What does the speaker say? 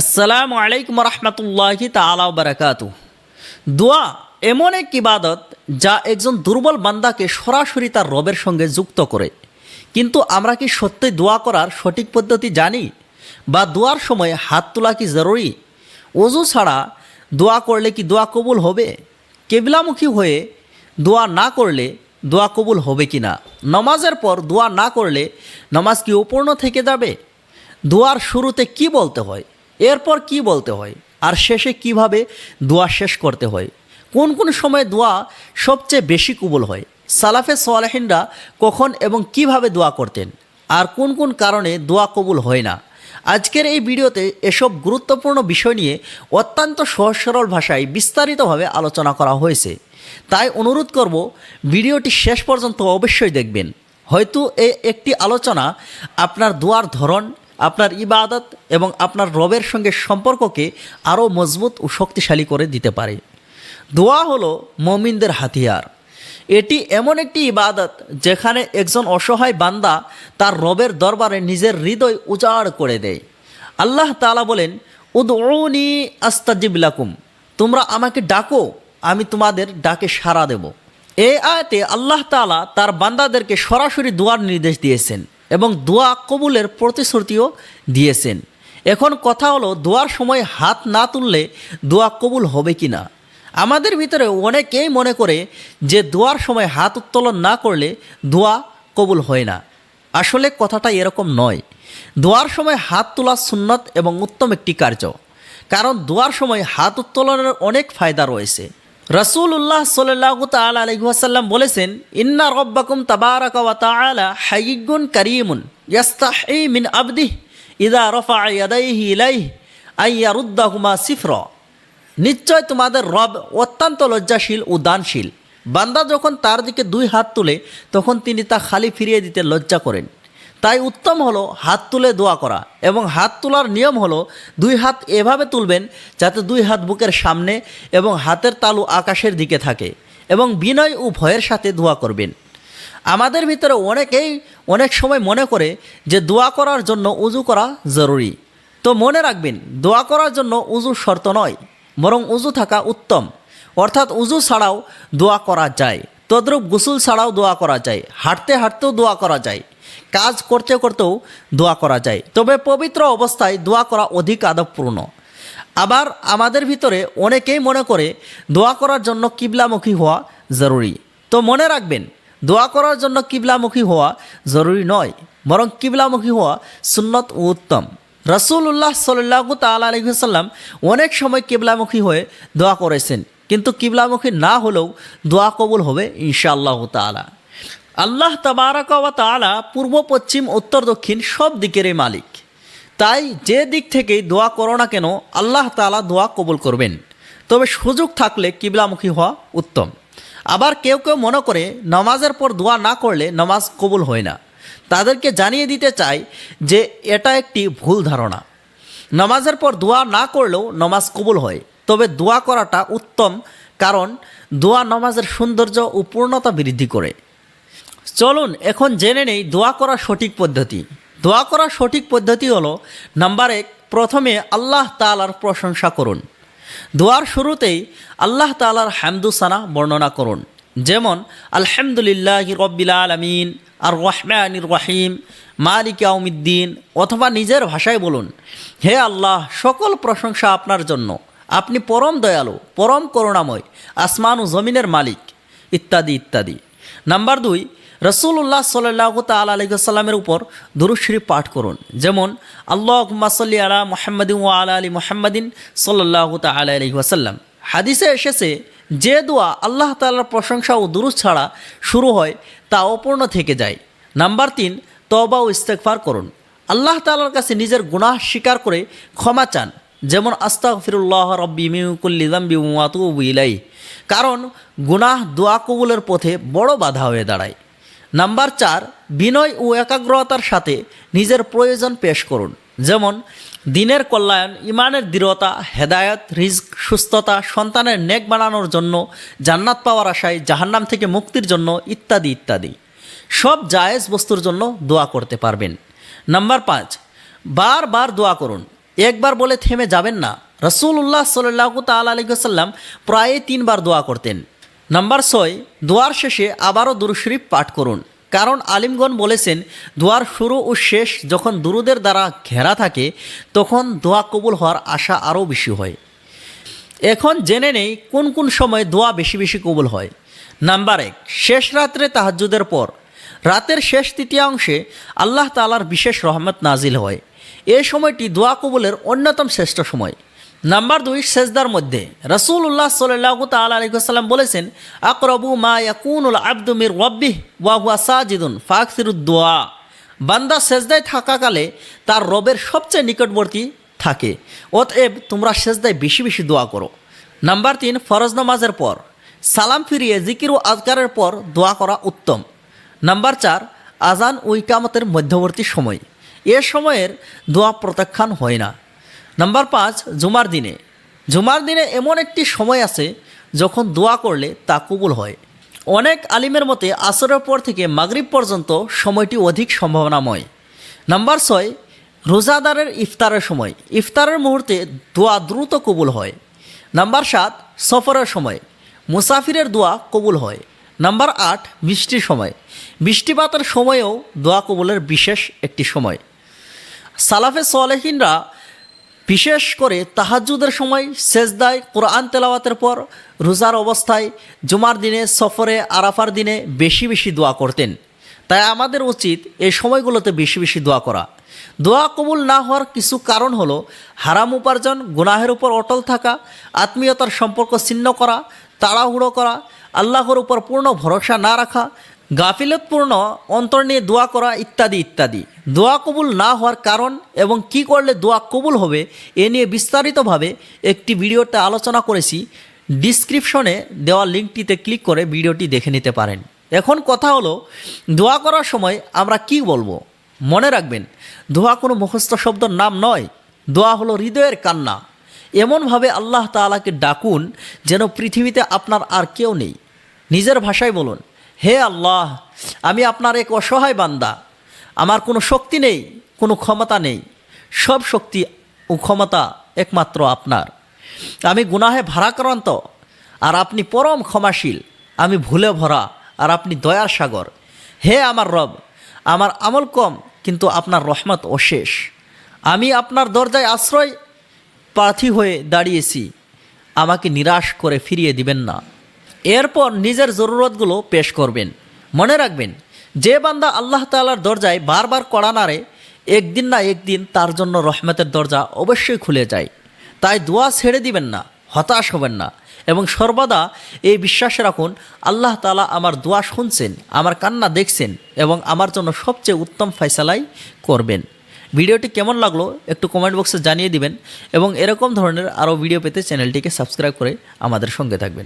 আসসালামু আলাইকুম রহমতুল্লাহি তাআলা ওয়া বারাকাতুহু। দোয়া এমন এক ইবাদত যা একজন দুর্বল বান্দাকে সরাসরি তার রবের সঙ্গে যুক্ত করে। কিন্তু আমরা কি সত্যি দোয়া করার সঠিক পদ্ধতি জানি? বা দোয়ার সময় হাত তোলা কি জরুরি? ওযু ছাড়া দোয়া করলে কি দোয়া কবুল হবে? কিবলামুখী হয়ে দোয়া না করলে দোয়া কবুল হবে কি না? নামাজের পর দোয়া না করলে নামাজ কি অপূর্ণ থেকে যাবে? দোয়ার শুরুতে কি বলতে হয়, এরপর কি বলতে হয়, আর শেষে কিভাবে দোয়া শেষ করতে হয়? কোন কোন সময় দোয়া সবচেয়ে বেশি কবুল হয়? সালাফে সালেহিনরা কখন এবং কিভাবে দোয়া করতেন? আর কোন কোন কারণে দোয়া কবুল হয় না? আজকের এই ভিডিওতে এসব গুরুত্বপূর্ণ বিষয় নিয়ে অত্যন্ত সহজ সরল ভাষায় বিস্তারিতভাবে আলোচনা করা হয়েছে। তাই অনুরোধ করব, ভিডিওটি শেষ পর্যন্ত অবশ্যই দেখবেন। হয়তো এই একটি আলোচনা আপনার দোয়ার ধরন, আপনার ইবাদত এবং আপনার রবের সঙ্গে সম্পর্ককে আরও মজবুত ও শক্তিশালী করে দিতে পারে। দোয়া হলো মুমিনদের হাতিয়ার। এটি এমন একটি ইবাদত যেখানে একজন অসহায় বান্দা তার রবের দরবারে নিজের হৃদয় উজাড় করে দেয়। আল্লাহ তাআলা বলেন, উদউনি আস্তাজিব লাকুম, তোমরা আমাকে ডাকো, আমি তোমাদের ডাকে সাড়া দেব। এই আয়াতে আল্লাহ তাআলা তার বান্দাদেরকে সরাসরি দোয়ার নির্দেশ দিয়েছেন এবং দোয়া কবুলের প্রতিশ্রুতিও দিয়েছেন। এখন কথা হলো, দোয়ার সময় হাত না তুললে দোয়া কবুল হবে কি না? আমাদের ভিতরে অনেকেই মনে করে যে দোয়ার সময় হাত উত্তোলন না করলে দোয়া কবুল হয় না। আসলে কথাটা এরকম নয়। দোয়ার সময় হাত তোলা সুন্নত এবং উত্তম একটি কার্য, কারণ দোয়ার সময় হাত উত্তোলনের অনেক ফায়দা রয়েছে। রাসূলুল্লাহ সাল্লাল্লাহু তাআলা আলাইহি ওয়াসাল্লাম বলেছেন, ইন্না রাব্বাকুম তাবারাকা ওয়া তাআলা হাইয়্যুন কারীমুন ইয়াস্তাহি মিন আবদিহি ইযা রাফা ইয়াদাইহি ইলাইহি আন ইয়ারুদ্দাহুমা সিফরা। নিশ্চয় তোমাদের রব অত্যন্ত লজ্জাশীল ও দানশীল। বান্দা যখন তার দিকে দুই হাত তুলে তখন তিনি তা খালি ফিরিয়ে দিতে লজ্জা করেন। তাই উত্তম হলো হাত তুলে দোয়া করা, এবং হাত তোলার নিয়ম হলো দুই হাত এভাবে তুলবেন যাতে দুই হাত বুকের সামনে এবং হাতের তালু আকাশের দিকে থাকে, এবং বিনয় ও ভয়ের সাথে দোয়া করবেন। আমাদের ভিতরে অনেকেই অনেক সময় মনে করে যে দোয়া করার জন্য উজু করা জরুরি। তো মনে রাখবেন, দোয়া করার জন্য উজু শর্ত নয়, বরং উজু থাকা উত্তম। অর্থাৎ উজু ছাড়াও দোয়া করা যায়, তদ্রূপ গোসল ছাড়াও দোয়া করা যায়, হাঁটতে হাঁটতেও দোয়া করা যায়, কাজ করতে করতেও দোয়া করা যায়। তবে পবিত্র অবস্থায় দোয়া করা অধিক আদবপূর্ণ। আবার আমাদের ভিতরে অনেকেই মনে করে দোয়া করার জন্য কিবলামুখী হওয়া জরুরি। তো মনে রাখবেন, দোয়া করার জন্য কিবলামুখী হওয়া জরুরি নয়, বরং কিবলামুখী হওয়া সুন্নত ও উত্তম। রাসূলুল্লাহ সাল্লাল্লাহু তাআলা আলাইহি ওয়াসাল্লাম অনেক সময় কিবলামুখী হয়ে দোয়া করেছেন, কিন্তু কিবলামুখী না হলেও দোয়া কবুল হবে ইনশাআল্লাহ তাআলা। আল্লাহ তাবারাকা ওয়া তাআলা পূর্ব, পশ্চিম, উত্তর, দক্ষিণ সব দিকেরই মালিক। তাই যে দিক থেকেই দোয়া করো না কেন, আল্লাহ তাআলা দোয়া কবুল করবেন। তবে সুযোগ থাকলে কিবলামুখী হওয়া উত্তম। আবার কেউ কেউ মনে করে নামাজের পর দোয়া না করলে নামাজ কবুল হয় না। তাদেরকে জানিয়ে দিতে চাই যে এটা একটি ভুল ধারণা। নামাজের পর দোয়া না করলেও নামাজ কবুল হয়, তবে দোয়া করাটা উত্তম, কারণ দোয়া নামাজের সৌন্দর্য ও পূর্ণতা বৃদ্ধি করে। চলুন এখন জেনে নেই দোয়া করার সঠিক পদ্ধতি। দোয়া করার সঠিক পদ্ধতি হলো, নাম্বার 1, প্রথমে আল্লাহ তাআলার প্রশংসা করুন। দোয়ার শুরুতেই আল্লাহ তাআলার হামদু সানা বর্ণনা করুন, যেমন আলহামদুলিল্লাহি রাব্বিল আলামিন, আর রহমানির রহিম, মালিক ইয়াউমিদ্দিন। অথবা নিজের ভাষায় বলুন, হে আল্লাহ, সকল প্রশংসা আপনার জন্য, আপনি পরম দয়ালু, পরম করুণাময়, আসমান ও জমিনের মালিক, ইত্যাদি ইত্যাদি। নাম্বার 2, রাসূলুল্লাহ সাল্লাল্লাহু তাআলা আলাইহি ওয়াসাল্লামের উপর দুরূদ শরীফ পাঠ করুন, যেমন আল্লাহুম্মা সাল্লি আলা মুহাম্মাদিন ওয়া আলা আলি মুহাম্মাদিন সাল্লাল্লাহু তাআলা আলাইহি ওয়াসাল্লাম। হাদিসে এসেছে, যে দোয়া আল্লাহ তাআলার প্রশংসা ও দুরূদ ছাড়া শুরু হয় তা অপূর্ণ থেকে যায়। নাম্বার 3, তওবা ও ইস্তেগফার করুন। আল্লাহ তাআলার কাছে নিজের গুনাহ স্বীকার করে ক্ষমা চান, যেমন আস্তাগফিরুল্লাহ রাব্বি মিন কুল্লি যামবি ওয়া আতুবু ইলাইহি। কারণ গুনাহ দোয়া কবুলের পথে বড় বাধা হয়ে দাঁড়ায়। নাম্বার 4, বিনয় ও একাগ্রতার সাথে নিজের প্রয়োজন পেশ করুন, যেমন দিনের কল্যাণ, ইমানের দৃঢ়তা, হেদায়েত, রিজক, সুস্থতা, সন্তানের নেক বানানোর জন্য, জান্নাত পাওয়ার আশায়, জাহান্নাম থেকে মুক্তির জন্য, ইত্যাদি ইত্যাদি। সব জায়েজ বস্তুর জন্য দোয়া করতে পারবেন। নাম্বার 5, বারবার দোয়া করুন। একবার বলে থেমে যাবেন না। রাসূলুল্লাহ সাল্লাল্লাহু তাআলা আলাইহি ওয়াসাল্লাম প্রায় 3 বার দোয়া করতেন। নাম্বার 6, দোয়ার শেষে আবারও দুরূদ শরীফ পাঠ করুন। কারণ আলিমগণ বলেছেন, দোয়ার শুরু ও শেষ যখন দুরুদের দ্বারা ঘেরা থাকে তখন দোয়া কবুল হওয়ার আশা আরও বেশি হয়। এখন জেনে নেই কোন কোন সময় দোয়া বেশি বেশি কবুল হয়। নাম্বার 1, শেষ রাত্রে তাহাজ্জুদের পর। রাতের শেষ তৃতীয়াংশে আল্লাহ তাআলার বিশেষ রহমত নাজিল হয়। এই সময়টি দোয়া কবুলের অন্যতম শ্রেষ্ঠ সময়। নাম্বার 2, সেজদার মধ্যে। রাসূলুল্লাহ সাল্লাল্লাহু তাআলা আলাইহি ওয়াসাল্লাম বলেছেন, আকরাবু মা ইয়াকুনুল আবদু মির রাব্বিহি ওয়া হুয়া সাজিদুন ফাকসিরুদ দুআ। বান্দা সেজদায় থাকাকালে তার রবের সবচেয়ে নিকটবর্তী থাকে, অতএব তোমরা সেজদায় বেশি বেশি দোয়া করো। নাম্বার 3, ফরজ নামাজের পর। সালাম ফিরিয়ে জিকির ও আজকারের পর দোয়া করা উত্তম। নাম্বার 4, আজান ও ইকামতের মধ্যবর্তী সময়। এ সময়ের দোয়া প্রত্যাখ্যান হয় না। নাম্বার 5, জুমার দিনে। জুমার দিনে এমন একটি সময় আছে যখন দোয়া করলে তা কবুল হয়। অনেক আলিমের মতে আসরের পর থেকে মাগরিব পর্যন্ত সময়টি অধিক সম্ভাবনাময়। নাম্বার 6, রোজাদারের ইফতারের সময়। ইফতারের মুহূর্তে দোয়া দ্রুত কবুল হয়। নাম্বার 7, সফরের সময়। মুসাফিরের দোয়া কবুল হয়। নাম্বার 8, বৃষ্টির সময়। বৃষ্টিপাতের সময়েও দোয়া কবুলের বিশেষ একটি সময়। সালাফে সালেহিনরা বিশেষ করে তাহাজ্জুদের সময়, সেজদায়, কোরআন তেলাওয়াতের পর, রোজার অবস্থায়, জুমার দিনে, সফরে, আরাফার দিনে বেশি বেশি দোয়া করতেন। তাই আমাদের উচিত এই সময়গুলোতে বেশি বেশি দোয়া করা। দোয়া কবুল না হওয়ার কিছু কারণ হলো হারাম উপার্জন, গুনাহের উপর অটল থাকা, আত্মীয়তার সম্পর্ক ছিন্ন করা, তাড়াহুড়ো করা, আল্লাহর উপর পূর্ণ ভরসা না রাখা, গাফিলতপূর্ণ অন্তর নিয়ে দোয়া করা ইত্যাদি ইত্যাদি। দোয়া কবুল না হওয়ার কারণ এবং কি করলে দোয়া কবুল হবে এ নিয়ে বিস্তারিতভাবে একটি ভিডিওতে আলোচনা করেছি। ডিসক্রিপশনে দেওয়া লিঙ্কটিতে ক্লিক করে ভিডিওটি দেখে নিতে পারেন। এখন কথা হলো, দোয়া করার সময় আমরা কি বলবো? মনে রাখবেন, দোয়া কোনো মুখস্থ শব্দের নাম নয়। দোয়া হলো হৃদয়ের কান্না। এমনভাবে আল্লাহ তাআলাকে ডাকুন যেন পৃথিবীতে আপনার আর কেউ নেই। নিজের ভাষায় বলুন, হে আল্লাহ, আমি আপনার এক অসহায় বান্দা। আমার কোনো শক্তি নেই, কোনো ক্ষমতা নেই। সব শক্তি ও ক্ষমতা একমাত্র আপনার। আমি গুনাহে ভারাক্রান্ত আর আপনি পরম ক্ষমাশীল। আমি ভুলে ভরা আর আপনি দয়ার সাগর। হে আমার রব, আমার আমল কম কিন্তু আপনার রহমত অশেষ। আমি আপনার দরজায় আশ্রয় প্রার্থী হয়ে দাঁড়িয়েছি। আমাকে নিরাশ করে ফিরিয়ে দিবেন না। এরপর নিজের জরুরতগুলো পেশ করবেন। মনে রাখবেন, যে বান্দা আল্লাহ তাআলার দরজায় বারবার কড়া নাড়ে, একদিন না একদিন তার জন্য রহমতের দরজা অবশ্যই খুলে যায়। তাই দোয়া ছেড়ে দিবেন না, হতাশ হবেন না এবং সর্বদা এই বিশ্বাস রাখুন, আল্লাহ তাআলা আমার দোয়া শুনছেন, আমার কান্না দেখছেন এবং আমার জন্য সবচেয়ে উত্তম ফয়সালাই করবেন। ভিডিওটি কেমন লাগলো একটু কমেন্ট বক্সে জানিয়ে দিবেন এবং এরকম ধরনের আরও ভিডিও পেতে চ্যানেলটিকে সাবস্ক্রাইব করে আমাদের সঙ্গে থাকবেন।